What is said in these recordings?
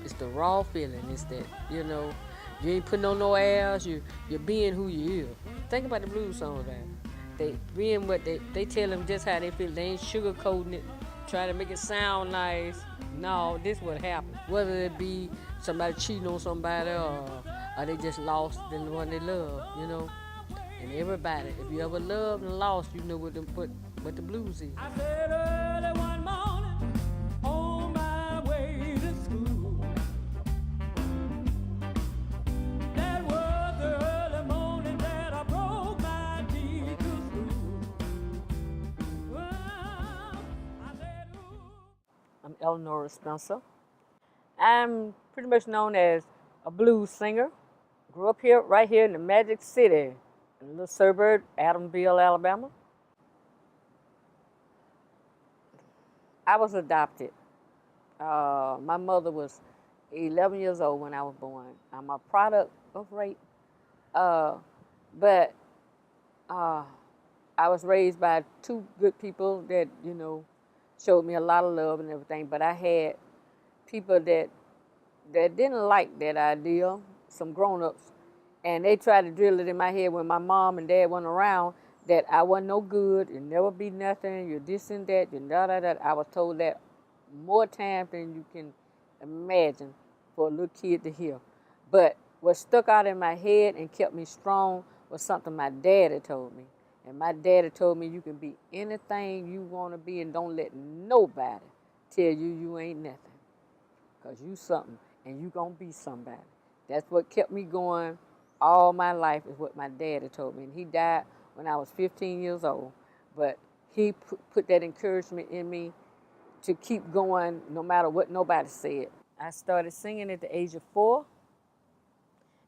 it's the raw feeling. It's that, you ain't putting on no airs. You're being who you is. Think about the blues songs, man. They being what they tell them just how they feel. They ain't sugarcoating it, trying to make it sound nice. No, this what happened. Whether it be somebody cheating on somebody or they just lost the one they love. And everybody, if you ever loved and lost, you know what the blues is. I said early one morning on my way to school. That was the early morning that I broke my teeth to school. Well, I said, ooh. I'm Elnora Spencer. I'm pretty much known as a blues singer. Grew up here, right here in the Magic City, in a little suburb, Adamsville, Alabama. I was adopted. My mother was 11 years old when I was born. I'm a product of rape. But I was raised by two good people that, showed me a lot of love and everything. But I had people that didn't like that idea, some grown-ups, and they tried to drill it in my head when my mom and dad weren't around that I wasn't no good, you'll never be nothing, you're this and that, you're da-da-da. I was told that more times than you can imagine for a little kid to hear. But what stuck out in my head and kept me strong was something my daddy told me. And my daddy told me you can be anything you want to be and don't let nobody tell you ain't nothing. Because you something and you going to be somebody. That's what kept me going all my life is what my daddy told me. And he died when I was 15 years old. But he put that encouragement in me to keep going no matter what nobody said. I started singing at the age of 4.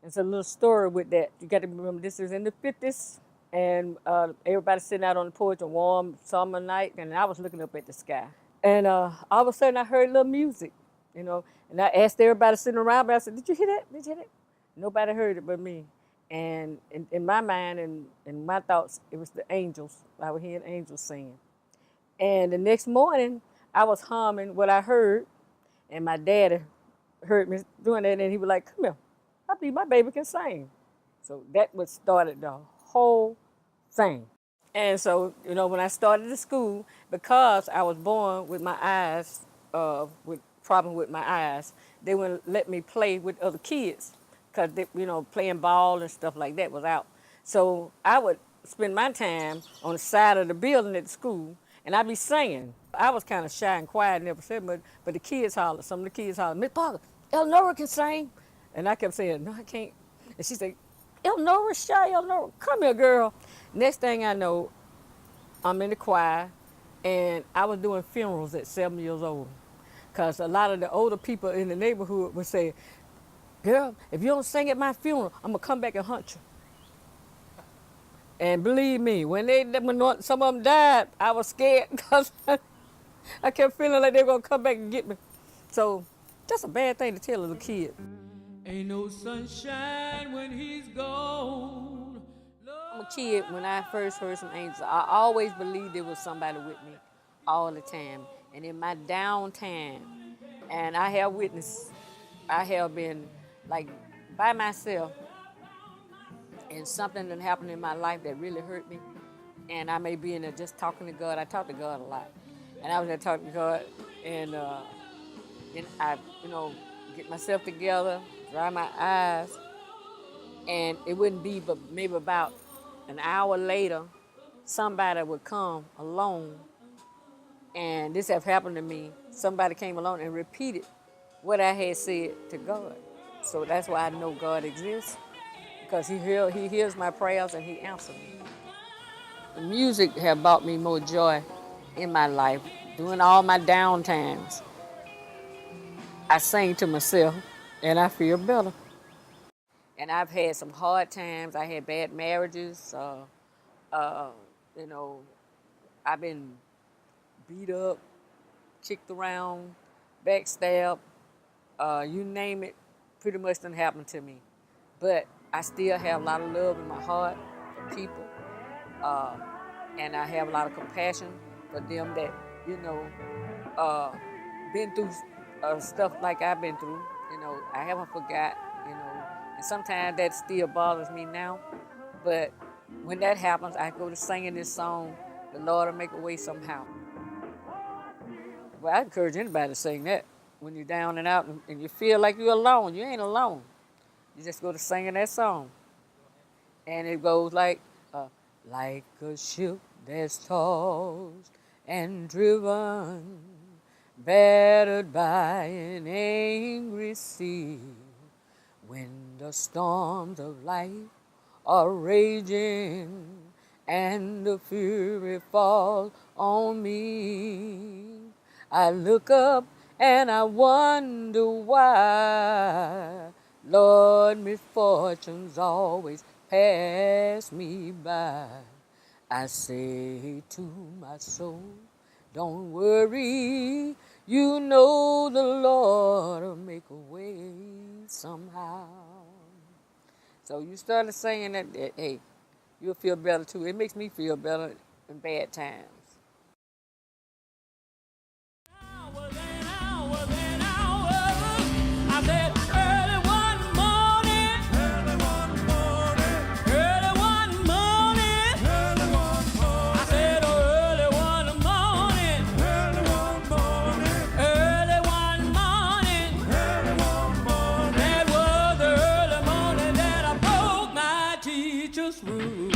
It's a little story with that. You got to remember this is in the 50s. And everybody sitting out on the porch, a warm summer night, and I was looking up at the sky. And all of a sudden I heard a little music, and I asked everybody sitting around me, I said, did you hear that? Did you hear that? Nobody heard it but me. And in my mind and in my thoughts, it was the angels. I was hearing angels singing. And the next morning, I was humming what I heard, and my daddy heard me doing that, and he was like, come here, I believe my baby can sing. So that what started the whole thing. And so, when I started the school, because I was born with my eyes, with problem with my eyes, they wouldn't let me play with other kids because, playing ball and stuff like that was out. So I would spend my time on the side of the building at the school, and I'd be singing. I was kind of shy and quiet, never said much, but the kids hollered. Some of the kids hollered, Miss Parker, Elnora can sing. And I kept saying, no, I can't. And she said, Elnora, shy, Elnora, come here, girl. Next thing I know, I'm in the choir, and I was doing funerals at 7 years old. Because a lot of the older people in the neighborhood would say, girl, if you don't sing at my funeral, I'm going to come back and hunt you. And believe me, when some of them died, I was scared because I kept feeling like they were going to come back and get me. So that's a bad thing to tell a little kid. Ain't no sunshine when he's gone. I'm a kid when I first heard some angels. I always believed there was somebody with me all the time. And in my downtime, and I have witnessed, I have been like by myself, and something that happened in my life that really hurt me. And I may be in there just talking to God. I talk to God a lot. And I was there talking to God, and then I, get myself together, dry my eyes, and it wouldn't be but maybe about an hour later, somebody would come along, and this have happened to me. Somebody came along and repeated what I had said to God. So that's why I know God exists, because He hears my prayers and He answers me. The music have brought me more joy in my life. During all my down times, I sing to myself, and I feel better. And I've had some hard times. I had bad marriages. You know, I've been beat up, kicked around, backstabbed. You name it, pretty much done happened to me. But I still have a lot of love in my heart for people. And I have a lot of compassion for them that, been through stuff like I've been through. I haven't forgot. And sometimes that still bothers me now. But when that happens, I go to singing this song, "The Lord will make a way somehow." Well, I encourage anybody to sing that when you're down and out and you feel like you're alone. You ain't alone. You just go to singing that song, and it goes uh, like a ship that's tossed and driven, battered by an angry sea. When the storms of life are raging and the fury falls on me, I look up and I wonder why. Lord, misfortunes always pass me by. I say to my soul, don't worry, you know the Lord will make a way somehow. So you started saying that, hey, you'll feel better too. It makes me feel better in bad times. Rule.